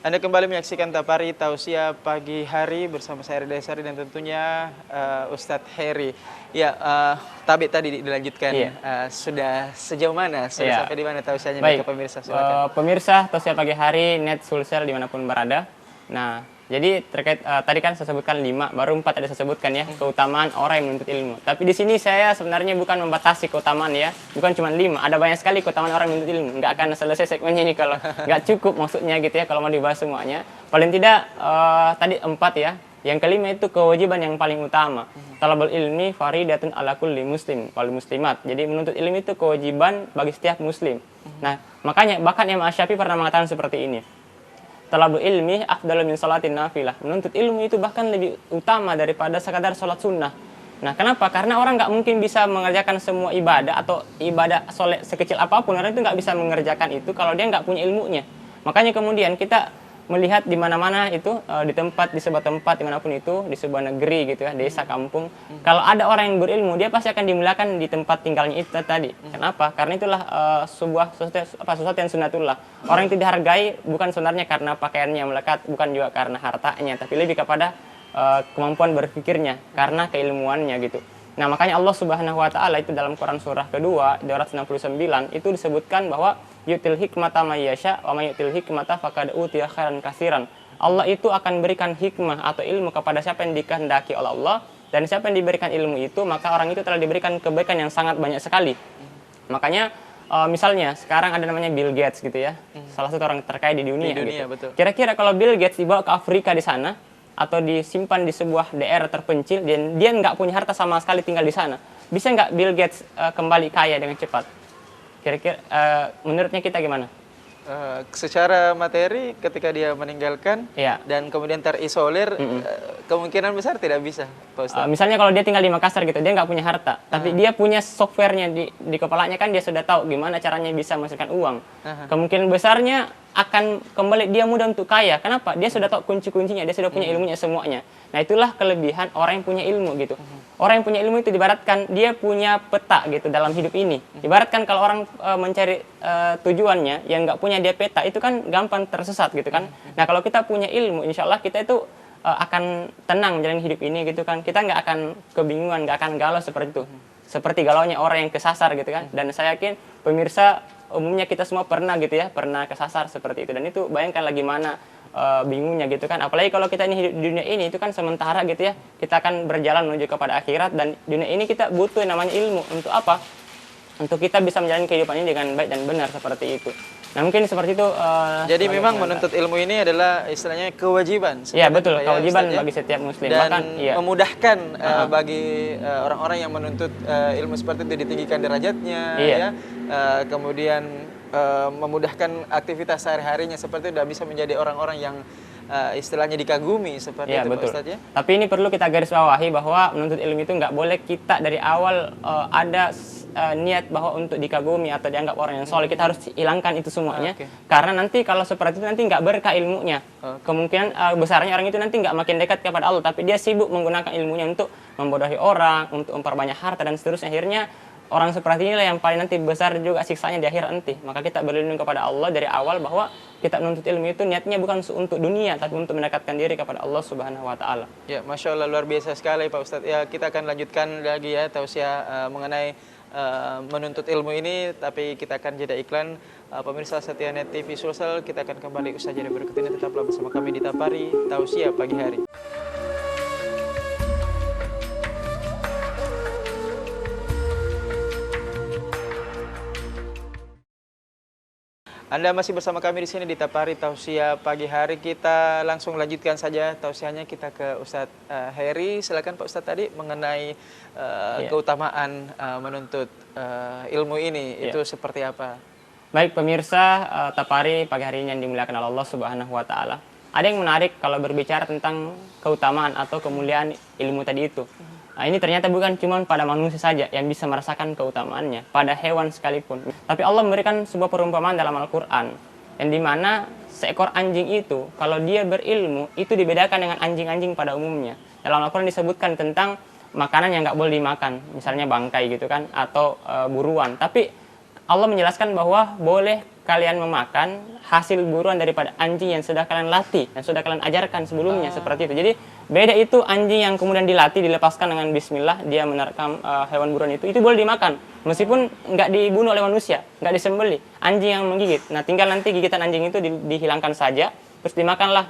Anda kembali menyaksikan Tapari Tausiah Pagi Hari bersama saya Ridha Sari dan tentunya Ustadz Heri. Ya, Tabik tadi dilanjutkan. Iya. Sudah sejauh mana? Sudah Iya. sampai di mana tausiahnya nih Baik, ke pemirsa? Silakan. pemirsa Tausiah Pagi Hari Net Sulsel dimanapun berada. Nah, jadi terkait tadi kan saya sebutkan 5, baru 4 ada saya sebutkan ya, keutamaan orang yang menuntut ilmu. Tapi di sini saya sebenarnya bukan membatasi keutamaan ya, bukan cuma 5, ada banyak sekali keutamaan orang yang menuntut ilmu. Nggak akan selesai segmennya ini kalau nggak cukup maksudnya gitu ya, kalau mau dibahas semuanya. Paling tidak tadi 4 ya. Yang kelima itu kewajiban yang paling utama. Talabul ilmi faridatun ala kulli muslim wal muslimat. Jadi menuntut ilmu itu kewajiban bagi setiap muslim. Nah, makanya bahkan Imam Asy-Syafi'i pernah mengatakan seperti ini. Talabul ilmi afdalu min salatin nafilah. Menuntut ilmu itu bahkan lebih utama daripada sekadar sholat sunnah. Nah, kenapa? Karena orang nggak mungkin bisa mengerjakan semua ibadah atau ibadah soleh sekecil apapun. Orang itu nggak bisa mengerjakan itu kalau dia nggak punya ilmunya. Makanya kemudian kita melihat di mana-mana itu, di tempat, di sebuah tempat, dimanapun itu, di sebuah negeri gitu ya, desa, kampung. Kalau ada orang yang berilmu, dia pasti akan dimuliakan di tempat tinggalnya itu tadi. Kenapa? Karena itulah sebuah sesuatu yang sunnatullah. Orang yang tidak dihargai bukan sebenarnya karena pakaiannya yang melekat, bukan juga karena hartanya, tapi lebih kepada kemampuan berpikirnya, karena keilmuannya gitu. Nah, makanya Allah Subhanahu wa taala itu dalam Quran surah kedua 269 itu disebutkan bahwa yutil hikmata may yasha wa may yutil hikmata faqad utiya khairan katsiran. Allah itu akan berikan hikmah atau ilmu kepada siapa yang dikehendaki oleh Allah, dan siapa yang diberikan ilmu itu maka orang itu telah diberikan kebaikan yang sangat banyak sekali. Makanya misalnya sekarang ada namanya Bill Gates gitu ya. Salah satu orang terkaya di dunia gitu. Betul. Kira-kira kalau Bill Gates dibawa ke Afrika di sana atau disimpan di sebuah daerah terpencil dan dia nggak punya harta sama sekali tinggal di sana, bisa nggak Bill Gates kembali kaya dengan cepat? Kira-kira menurutnya kita gimana? Secara materi ketika dia meninggalkan Iya. dan kemudian terisolir, kemungkinan besar tidak bisa, Pak Ustadz. Misalnya kalau dia tinggal di Makassar gitu, dia nggak punya harta, tapi dia punya softwarenya di kepalanya kan, dia sudah tahu gimana caranya bisa menghasilkan uang. Kemungkinan besarnya akan kembali dia mudah untuk kaya. Kenapa? Dia sudah tahu kunci-kuncinya, dia sudah punya ilmunya semuanya. Nah, itulah kelebihan orang yang punya ilmu gitu. Orang yang punya ilmu itu diibaratkan dia punya peta gitu dalam hidup ini. Ibaratkan kalau orang mencari tujuannya yang nggak punya dia peta, itu kan gampang tersesat gitu kan. Nah, kalau kita punya ilmu, insya Allah kita itu akan tenang menjalani hidup ini gitu kan. Kita nggak akan kebingungan, nggak akan galau seperti itu. Seperti galaunya orang yang kesasar gitu kan. Dan saya yakin pemirsa umumnya kita semua pernah gitu ya, pernah kesasar seperti itu. Dan itu bayangkan lagi mana bingungnya gitu kan. Apalagi kalau kita ini hidup di dunia ini, itu kan sementara gitu ya. Kita akan berjalan menuju kepada akhirat, dan dunia ini kita butuh yang namanya ilmu. Untuk apa? Untuk kita bisa menjalani kehidupan ini dengan baik dan benar seperti itu. Nah, mungkin seperti itu. Jadi memang menuntut ilmu ini adalah istilahnya kewajiban. Iya, betul, ya, kewajiban Ustadz, ya? bagi setiap muslim. Dan Bahkan memudahkan bagi orang-orang yang menuntut ilmu seperti itu ditinggikan derajatnya, ya. Kemudian memudahkan aktivitas sehari-harinya seperti itu, sudah bisa menjadi orang-orang yang istilahnya dikagumi seperti itu, betul. Pak Ustadz, ya. Tapi ini perlu kita garis bawahi bahwa menuntut ilmu itu nggak boleh kita dari awal ada niat bahwa untuk dikagumi atau dianggap orang yang soleh. Kita harus hilangkan itu semuanya. Karena nanti kalau seperti itu nanti nggak berkah ilmunya. Kemungkinan besarnya orang itu nanti nggak makin dekat kepada Allah, tapi dia sibuk menggunakan ilmunya untuk membodohi orang, untuk memperbanyak harta dan seterusnya. Akhirnya orang seperti inilah yang paling nanti besar juga siksanya di akhir nanti. Maka kita berlindung kepada Allah dari awal bahwa kita menuntut ilmu itu niatnya bukan untuk dunia, tapi untuk mendekatkan diri kepada Allah Subhanahu wa taala. Ya, Masya Allah, luar biasa sekali Pak Ustadz. Ya, kita akan lanjutkan lagi ya tausiah mengenai menuntut ilmu ini, tapi kita akan jeda iklan. Pemirsa setia Net TV Sulsel, kita akan kembali usaha jeda berikut ini. Tetaplah bersama kami di Tapari Tausiah Pagi Hari. Anda masih bersama kami di sini di Tapari Tausiah Pagi Hari. Kita langsung lanjutkan saja tausiahnya, kita ke Ustadz Heri. Silakan Pak Ustadz, tadi mengenai keutamaan menuntut ilmu ini, itu seperti apa? Baik pemirsa Tapari Pagi Hari yang dimuliakan oleh Allah Subhanahu wa taala. Ada yang menarik kalau berbicara tentang keutamaan atau kemuliaan ilmu tadi itu. Nah, ini ternyata bukan cuma pada manusia saja yang bisa merasakan keutamaannya, pada hewan sekalipun. Tapi Allah memberikan sebuah perumpamaan dalam Al-Quran, yang dimana seekor anjing itu, kalau dia berilmu, itu dibedakan dengan anjing-anjing pada umumnya. Dalam Al-Quran disebutkan tentang makanan yang nggak boleh dimakan, misalnya bangkai gitu kan, atau buruan. Tapi Allah menjelaskan bahwa boleh kalian memakan hasil buruan daripada anjing yang sudah kalian latih, yang sudah kalian ajarkan sebelumnya, seperti itu. Jadi beda itu anjing yang kemudian dilatih, dilepaskan dengan bismillah, dia menerkam hewan buruan itu boleh dimakan. Meskipun nggak dibunuh oleh manusia, nggak disembelih, anjing yang menggigit. Nah, tinggal nanti gigitan anjing itu dihilangkan saja, terus dimakanlah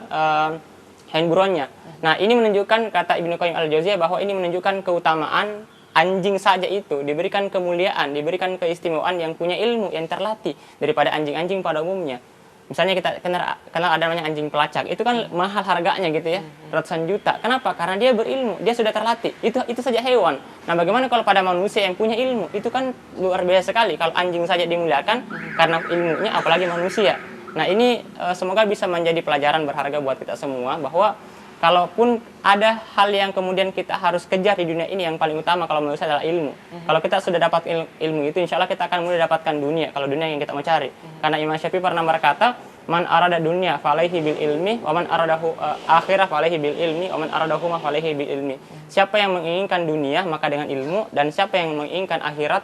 hewan buruannya. Nah, ini menunjukkan, kata Ibnu Qayyim al-Jauziyah, bahwa ini menunjukkan keutamaan anjing saja itu diberikan kemuliaan, diberikan keistimewaan yang punya ilmu, yang terlatih daripada anjing-anjing pada umumnya. Misalnya kita kenal ada namanya anjing pelacak, itu kan mahal harganya gitu ya, ratusan juta. Kenapa? Karena dia berilmu, dia sudah terlatih. Itu saja hewan. Nah, bagaimana kalau pada manusia yang punya ilmu? Itu kan luar biasa sekali. Kalau anjing saja dimuliakan karena ilmunya, apalagi manusia. Nah, ini semoga bisa menjadi pelajaran berharga buat kita semua, bahwa kalaupun ada hal yang kemudian kita harus kejar di dunia ini, yang paling utama kalau menurut saya adalah ilmu. Kalau kita sudah dapat ilmu itu, insya Allah kita akan mulai dapatkan dunia, kalau dunia yang kita mau cari. Karena Imam Syafi'i pernah berkata, man arada dunya falaihi bil ilmi, wa man aradahu akhirah falaihi bil ilmi, wa man aradahuma falaihi bil ilmi. Siapa yang menginginkan dunia, maka dengan ilmu, dan siapa yang menginginkan akhirat,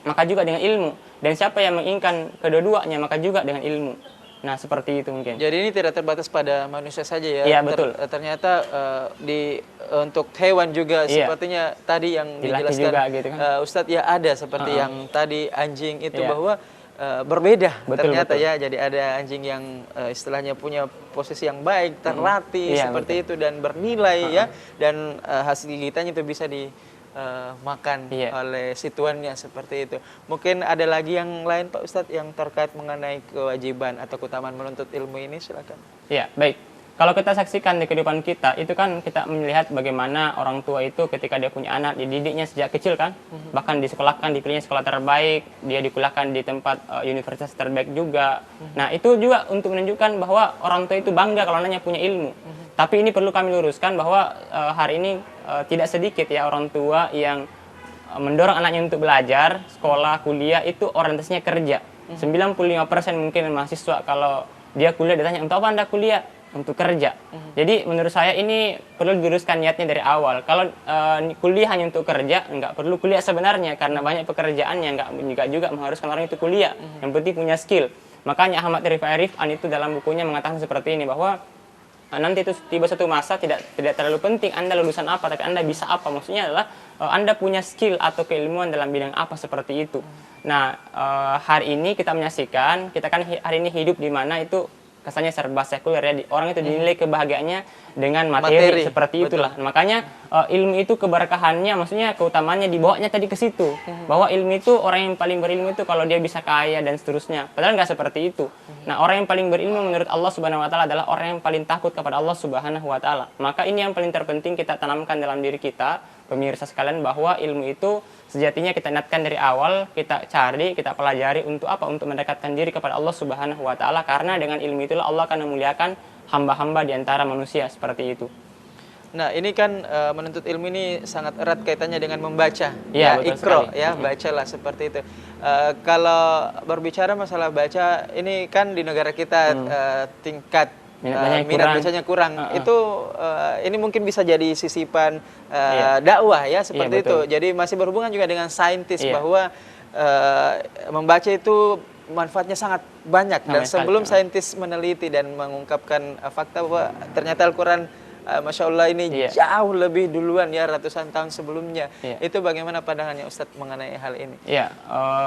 maka juga dengan ilmu. Dan siapa yang menginginkan kedua-duanya, maka juga dengan ilmu. Nah, seperti itu mungkin. Jadi ini tidak terbatas pada manusia saja ya. Iya, betul. Ternyata untuk hewan juga sepertinya tadi yang dilatih dijelaskan juga, gitu kan. Ustadz, ya ada seperti yang tadi anjing itu bahwa berbeda ternyata ya. Jadi ada anjing yang istilahnya punya posisi yang baik, terlatih seperti itu dan bernilai ya, dan hasil gigitannya itu bisa makan oleh si tuannya, seperti itu. Mungkin ada lagi yang lain Pak Ustadz yang terkait mengenai kewajiban atau keutamaan menuntut ilmu ini, silakan. Iya, baik. Kalau kita saksikan di kehidupan kita, itu kan kita melihat bagaimana orang tua itu ketika dia punya anak, dididiknya sejak kecil kan, bahkan disekolahkan, dipilihnya sekolah terbaik, dia dikuliahkan di tempat universitas terbaik juga. Nah, itu juga untuk menunjukkan bahwa orang tua itu bangga kalau anaknya punya ilmu. Tapi ini perlu kami luruskan bahwa hari ini tidak sedikit ya orang tua yang mendorong anaknya untuk belajar, sekolah, kuliah, itu orientasinya kerja. 95% mungkin mahasiswa kalau dia kuliah ditanya, untuk apa Anda kuliah? Untuk kerja. Jadi menurut saya ini perlu diluruskan niatnya dari awal. Kalau kuliah hanya untuk kerja, nggak perlu kuliah sebenarnya, karena banyak pekerjaan yang nggak juga mengharuskan orang itu kuliah. Yang penting punya skill. Makanya Ahmad Rifai Rif'an itu dalam bukunya mengatakan seperti ini, bahwa nanti itu tiba satu masa tidak terlalu penting Anda lulusan apa, tapi Anda bisa apa. Maksudnya adalah Anda punya skill atau keilmuan dalam bidang apa, seperti itu. Nah, hari ini kita menyaksikan, kita kan hari ini hidup di mana itu kesannya serba sekuler ya. Orang itu dinilai kebahagiaannya dengan materi. Seperti itulah. Betul. Makanya ilmu itu keberkahannya, maksudnya keutamaannya dibawanya tadi ke situ. Bahwa ilmu itu, orang yang paling berilmu itu kalau dia bisa kaya dan seterusnya. Padahal nggak seperti itu. Nah, orang yang paling berilmu menurut Allah Subhanahu wa taala adalah orang yang paling takut kepada Allah Subhanahu wa taala. Maka ini yang paling terpenting kita tanamkan dalam diri kita, pemirsa sekalian, bahwa ilmu itu sejatinya kita niatkan dari awal, kita cari, kita pelajari untuk apa? Untuk mendekatkan diri kepada Allah Subhanahu wa taala, karena dengan ilmu itulah Allah akan memuliakan hamba-hamba di antara manusia, seperti itu. Nah, ini kan menuntut ilmu ini sangat erat kaitannya dengan membaca. Ya, Iqra ya, bacalah, seperti itu. Kalau berbicara masalah baca, ini kan di negara kita tingkat minat bacanya kurang. Itu ini mungkin bisa jadi sisipan dakwah ya, seperti itu. Jadi masih berhubungan juga dengan saintis, bahwa membaca itu manfaatnya sangat banyak. Dan sebelum saintis meneliti dan mengungkapkan fakta bahwa ternyata Al-Quran, Masya Allah, ini jauh lebih duluan ya, ratusan tahun sebelumnya. Itu bagaimana pandangannya Ustadz mengenai hal ini? Iya,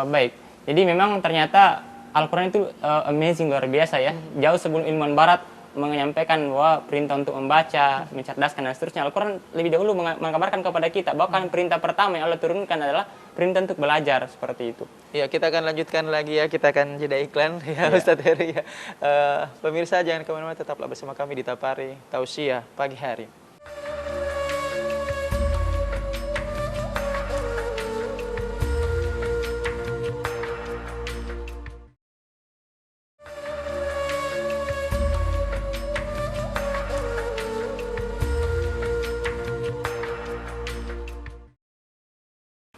baik. Jadi memang ternyata Al-Quran itu amazing, luar biasa ya. Jauh sebelum ilmuwan barat menyampaikan bahwa perintah untuk membaca, mencerdaskan dan seterusnya, Al-Quran lebih dahulu mengkabarkan kepada kita bahwa perintah pertama yang Allah turunkan adalah perintah untuk belajar, seperti itu. Ya, kita akan lanjutkan lagi ya, kita akan jeda iklan ya, Ustadz Heri ya. Pemirsa jangan kemana-mana, tetaplah bersama kami di Tapari Tausiah Pagi Hari.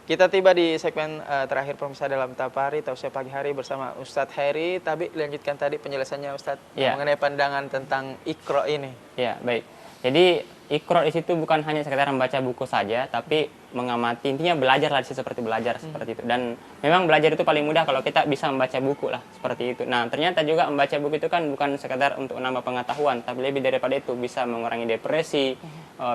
Kita tiba di segmen terakhir pemirsa dalam Tapari Tausiah Pagi Hari bersama Ustadz Heri. Tapi lanjutkan tadi penjelasannya Ustadz mengenai pandangan tentang Iqra ini. Ya, baik. Jadi Iqra di situ bukan hanya sekedar membaca buku saja, tapi mengamati, intinya belajar lah di situ, seperti belajar seperti itu. Dan memang belajar itu paling mudah kalau kita bisa membaca buku lah, seperti itu. Nah, ternyata juga membaca buku itu kan bukan sekedar untuk menambah pengetahuan, tapi lebih daripada itu bisa mengurangi depresi,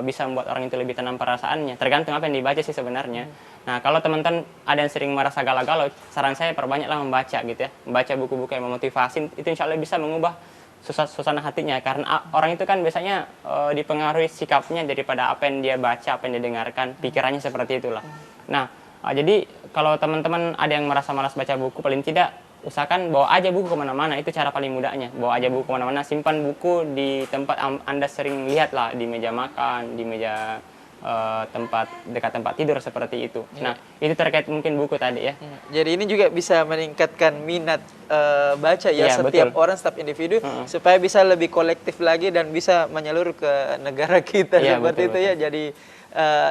bisa membuat orang itu lebih tenang perasaannya. Tergantung apa yang dibaca sih sebenarnya. Nah, kalau teman-teman ada yang sering merasa galau-galau, saran saya perbanyaklah membaca gitu ya. Membaca buku-buku yang memotivasi, itu insya Allah bisa mengubah suasana hatinya, karena orang itu kan biasanya dipengaruhi sikapnya daripada apa yang dia baca, apa yang dia dengarkan, pikirannya seperti itulah. Nah, jadi kalau teman-teman ada yang merasa malas baca buku, paling tidak usahakan bawa aja buku kemana-mana, itu cara paling mudahnya. Bawa aja buku kemana-mana, simpan buku di tempat Anda sering lihat lah, di meja makan, di meja tempat dekat tempat tidur seperti itu. Nah, itu terkait mungkin buku tadi ya. Jadi ini juga bisa meningkatkan minat baca ya, Iya, setiap betul. orang, setiap individu, supaya bisa lebih kolektif lagi dan bisa menyeluruh ke negara kita Iya, seperti betul, itu ya. Jadi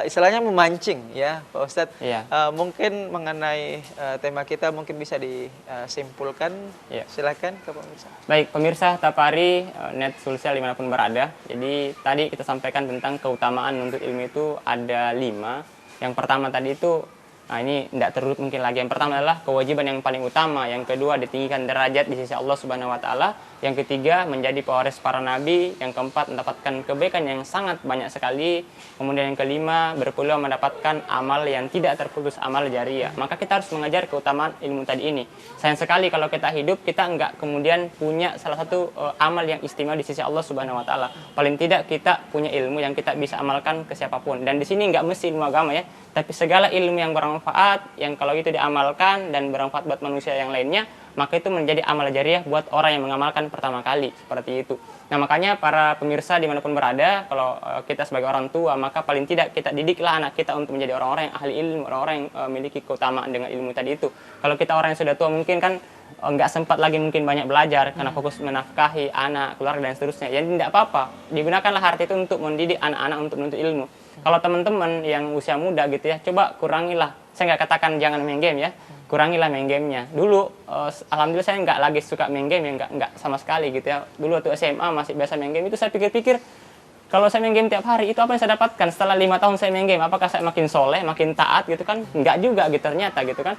istilahnya memancing ya, Pak Ustadz. Iya. Mungkin mengenai tema kita mungkin bisa disimpulkan. Iya. Silakan ke pemirsa. Baik, pemirsa Tapari, Net Sulsel dimanapun berada. Jadi tadi kita sampaikan tentang keutamaan menuntut ilmu itu ada 5. Yang pertama tadi itu, nah ini tidak terlalu mungkin lagi. Yang pertama adalah kewajiban yang paling utama. Yang kedua, ditinggikan derajat di sisi Allah Subhanahu Wa Taala. Yang ketiga, menjadi pewaris para nabi. Yang keempat, mendapatkan kebaikan yang sangat banyak sekali. Kemudian yang kelima, berpeluang mendapatkan amal yang tidak terputus, amal jariah. Maka kita harus mengajar keutamaan ilmu tadi ini. Sayang sekali kalau kita hidup, kita enggak kemudian punya salah satu amal yang istimewa di sisi Allah Subhanahu Wa Taala. Paling tidak kita punya ilmu yang kita bisa amalkan ke siapapun. Dan di sini enggak mesti ilmu agama ya, tapi segala ilmu yang bermanfaat, yang kalau itu diamalkan dan bermanfaat buat manusia yang lainnya, maka itu menjadi amal jariah buat orang yang mengamalkan pertama kali, seperti itu. Nah, makanya para pemirsa dimanapun berada, kalau kita sebagai orang tua, maka paling tidak kita didiklah anak kita untuk menjadi orang-orang yang ahli ilmu, orang-orang yang memiliki keutamaan dengan ilmu tadi itu. Kalau kita orang yang sudah tua mungkin kan nggak sempat lagi mungkin banyak belajar karena fokus menafkahi anak, keluarga dan seterusnya. Ya tidak apa-apa, digunakanlah harta itu untuk mendidik anak-anak untuk menuntut ilmu. Kalau teman-teman yang usia muda gitu ya, coba kurangilah. Saya nggak katakan jangan main game ya, kurangilah main gamenya. Dulu, alhamdulillah saya nggak lagi suka main game ya, nggak sama sekali gitu ya. Dulu waktu SMA masih biasa main game, itu saya pikir-pikir, kalau saya main game tiap hari, itu apa yang saya dapatkan setelah 5 tahun saya main game? Apakah saya makin soleh, makin taat gitu kan? Nggak juga gitu ternyata gitu kan.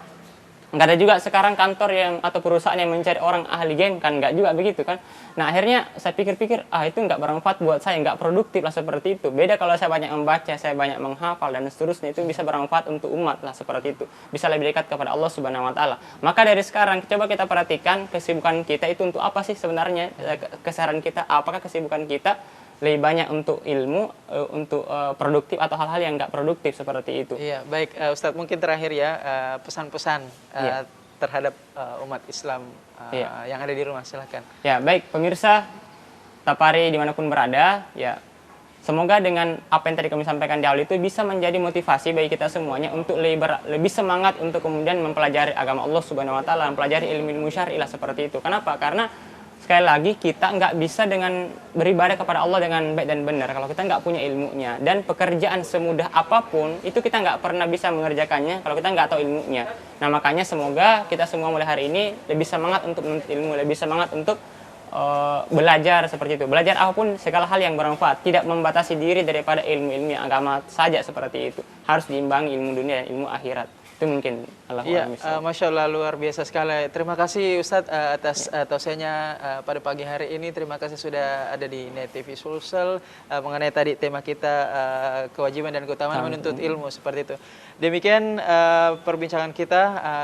Nggak ada juga sekarang kantor yang atau perusahaan yang mencari orang ahli game kan, nggak juga begitu kan. Nah akhirnya saya pikir-pikir, itu nggak bermanfaat buat saya, nggak produktif lah seperti itu. Beda kalau saya banyak membaca, saya banyak menghafal dan seterusnya, itu bisa bermanfaat untuk umat lah seperti itu. Bisa lebih dekat kepada Allah Subhanahu Wa Taala. Maka dari sekarang coba kita perhatikan kesibukan kita itu untuk apa sih sebenarnya, keseharian kita, apakah kesibukan kita lebih banyak untuk ilmu, untuk produktif atau hal-hal yang nggak produktif seperti itu. Iya, baik Ustadz, mungkin terakhir ya, pesan-pesan terhadap umat Islam yang ada di rumah, silahkan. Ya, baik pemirsa Tapari dimanapun berada, ya semoga dengan apa yang tadi kami sampaikan di awal itu bisa menjadi motivasi bagi kita semuanya untuk lebih semangat untuk kemudian mempelajari agama Allah Subhanahu Wa Taala, mempelajari ilmu-ilmu syar'i lah seperti itu. Kenapa? Karena sekali lagi kita nggak bisa dengan beribadah kepada Allah dengan baik dan benar kalau kita nggak punya ilmunya. Dan pekerjaan semudah apapun itu kita nggak pernah bisa mengerjakannya kalau kita nggak tahu ilmunya. Nah makanya semoga kita semua mulai hari ini lebih semangat untuk menuntut ilmu, lebih semangat untuk belajar seperti itu. Belajar apapun, segala hal yang bermanfaat, tidak membatasi diri daripada ilmu-ilmu agama saja seperti itu. Harus diimbangi ilmu dunia dan ilmu akhirat. Itu mungkin Iya, Masya Allah, luar biasa sekali. Terima kasih Ustadz atas tausiahnya pada pagi hari ini. Terima kasih sudah ada di Net TV Sulsel mengenai tadi tema kita, kewajiban dan keutamaan menuntut ilmu, seperti itu. Demikian perbincangan kita,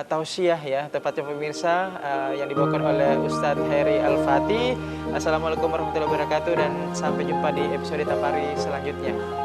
tausiah ya, tepatnya pemirsa, yang dibawakan oleh Ustadz Heri Al-Fatih. Assalamualaikum warahmatullahi wabarakatuh dan sampai jumpa di episode Tapari selanjutnya.